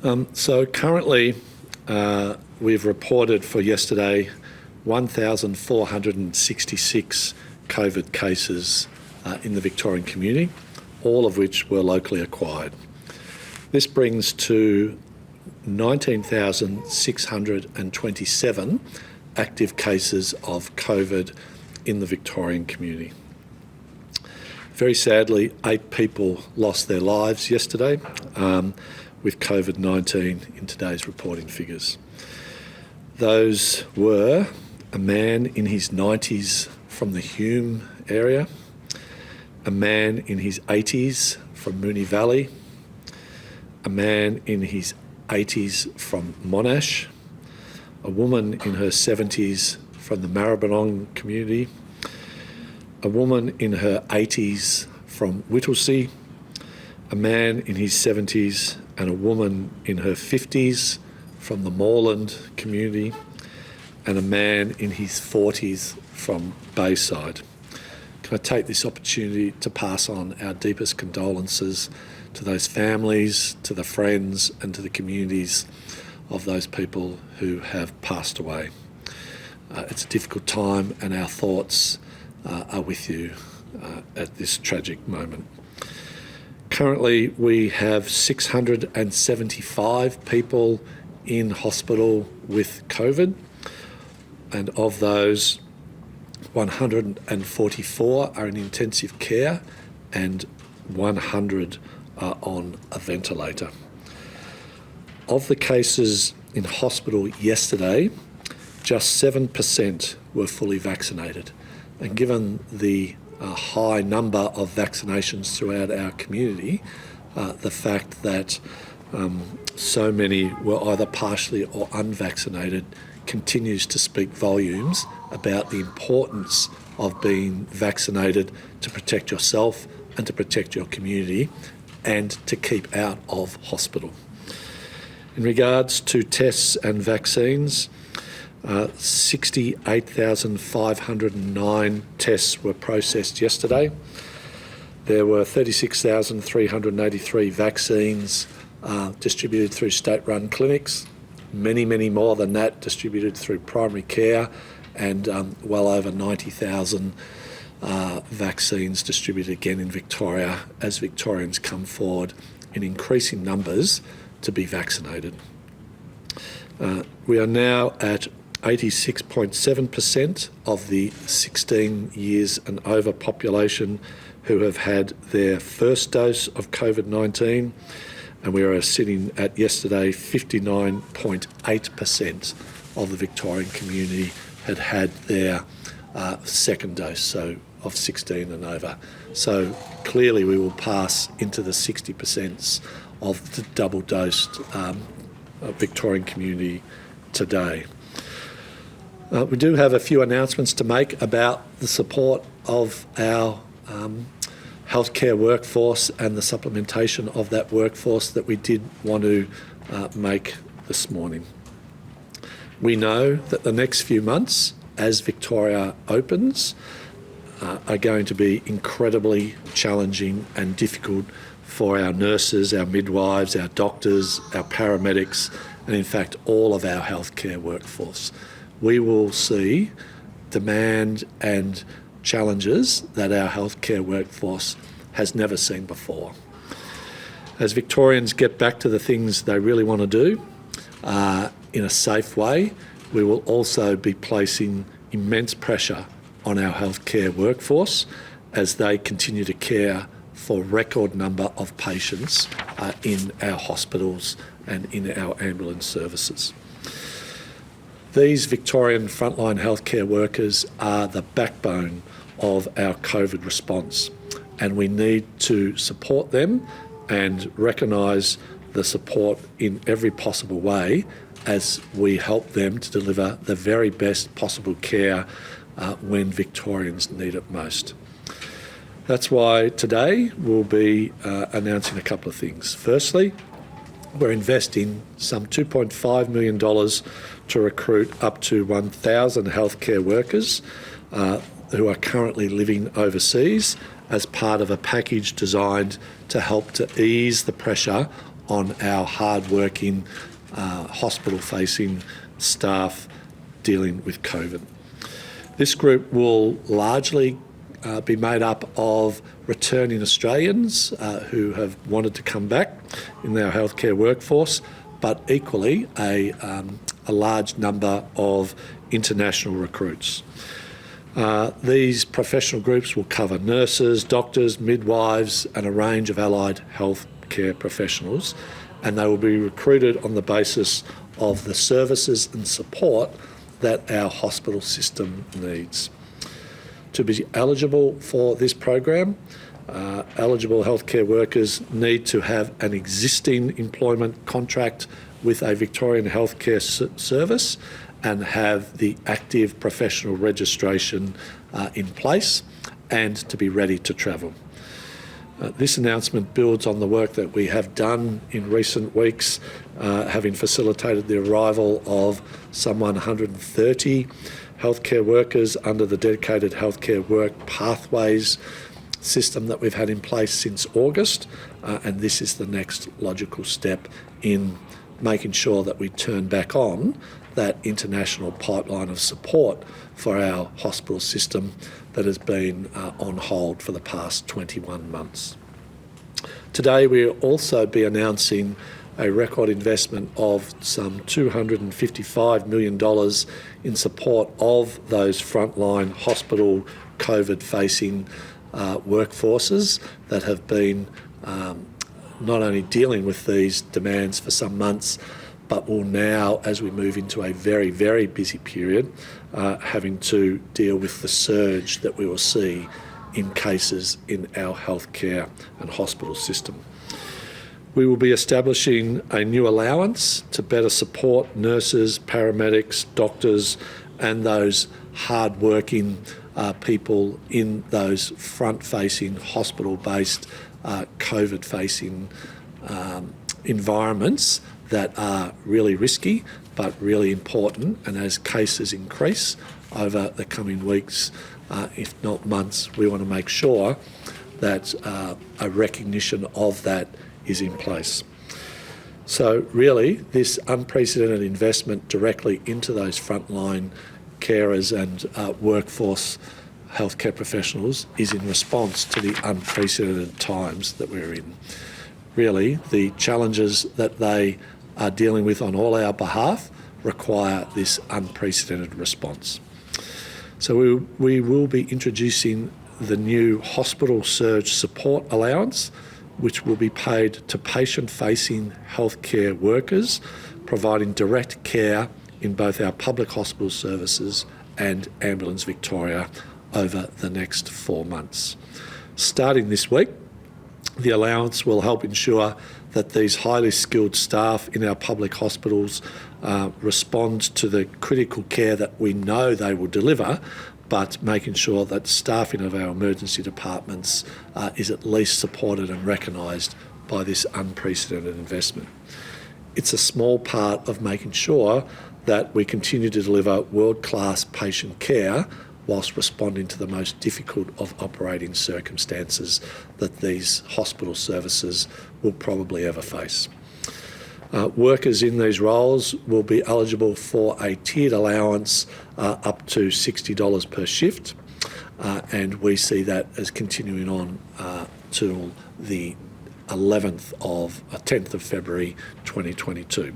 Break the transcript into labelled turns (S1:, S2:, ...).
S1: So currently, we've reported for yesterday 1,466 COVID cases in the Victorian community, all of which were locally acquired. This brings to 19,627 active cases of COVID in the Victorian community. Very sadly, 8 people lost their lives yesterday with COVID-19 in today's reporting figures. Those were a man in his 90s from the Hume area, a man in his 80s from Moonee Valley, a man in his 80s from Monash, a woman in her 70s from the Maribyrnong community, a woman in her 80s from Whittlesea, a man in his 70s and a woman in her 50s from the Moreland community, and a man in his 40s from Bayside. Can I take this opportunity to pass on our deepest condolences to those families, to the friends and to the communities of those people who have passed away. It's a difficult time and our thoughts are with you at this tragic moment. Currently, we have 675 people in hospital with COVID, and of those, 144 are in intensive care and 100 are on a ventilator. Of the cases in hospital yesterday, just 7% were fully vaccinated. And given the high number of vaccinations throughout our community, the fact that so many were either partially or unvaccinated continues to speak volumes about the importance of being vaccinated to protect yourself and to protect your community and to keep out of hospital. In regards to tests and vaccines, 68,509 tests were processed yesterday. There were 36,383 vaccines distributed through state-run clinics, many more than that distributed through primary care, and well over 90,000 vaccines distributed again in Victoria as Victorians come forward in increasing numbers to be vaccinated. We are now at 86.7% of the 16 years and over population who have had their first dose of COVID-19, and we are sitting at yesterday 59.8% of the Victorian community had had their second dose, so of 16 and over. So clearly we will pass into the 60% of the double-dosed Victorian community today. We do have a few announcements to make about the support of our healthcare workforce and the supplementation of that workforce that we did want to make this morning. We know that the next few months, as Victoria opens, are going to be incredibly challenging and difficult for our nurses, our midwives, our doctors, our paramedics, and in fact all of our healthcare workforce. We will see demand and challenges that our healthcare workforce has never seen before. As Victorians get back to the things they really want to do in a safe way, we will also be placing immense pressure on our healthcare workforce as they continue to care for a record number of patients in our hospitals and in our ambulance services. These Victorian frontline healthcare workers are the backbone of our COVID response, and we need to support them and recognise the support in every possible way as we help them to deliver the very best possible care when Victorians need it most. That's why today we'll be announcing a couple of things. Firstly, we're investing some $2.5 million to recruit up to 1,000 healthcare workers who are currently living overseas as part of a package designed to help to ease the pressure on our hard-working, hospital-facing staff dealing with COVID. This group will largely be made up of returning Australians who have wanted to come back in our healthcare workforce, but equally a large number of international recruits. These professional groups will cover nurses, doctors, midwives and a range of allied healthcare professionals, and they will be recruited on the basis of the services and support that our hospital system needs. To be eligible for this program, eligible healthcare workers need to have an existing employment contract with a Victorian healthcare service and have the active professional registration in place and to be ready to travel. This announcement builds on the work that we have done in recent weeks, having facilitated the arrival of some 130 healthcare workers under the dedicated healthcare work pathways system that we've had in place since August, and this is the next logical step in making sure that we turn back on that international pipeline of support for our hospital system that has been on hold for the past 21 months. Today we'll also be announcing a record investment of some $255 million in support of those frontline hospital COVID-facing workforces that have been not only dealing with these demands for some months, but will now, as we move into a very, very busy period, having to deal with the surge that we will see in cases in our healthcare and hospital system. We will be establishing a new allowance to better support nurses, paramedics, doctors and those hard-working people in those front-facing, hospital-based, COVID-facing environments that are really risky but really important, and as cases increase over the coming weeks, if not months, we want to make sure that a recognition of that is in place. So really, this unprecedented investment directly into those frontline carers and workforce healthcare professionals is in response to the unprecedented times that we're in. Really, the challenges that they are dealing with on all our behalf require this unprecedented response. So we will be introducing the new hospital surge support allowance, which will be paid to patient-facing healthcare workers, providing direct care in both our public hospital services and Ambulance Victoria over the next 4 months. Starting this week, the allowance will help ensure that these highly skilled staff in our public hospitals respond to the critical care that we know they will deliver, but making sure that staffing of our emergency departments is at least supported and recognised by this unprecedented investment. It's a small part of making sure that we continue to deliver world-class patient care whilst responding to the most difficult of operating circumstances that these hospital services will probably ever face. Workers in these roles will be eligible for a tiered allowance up to $60 per shift, and we see that as continuing on till the 10th of February 2022.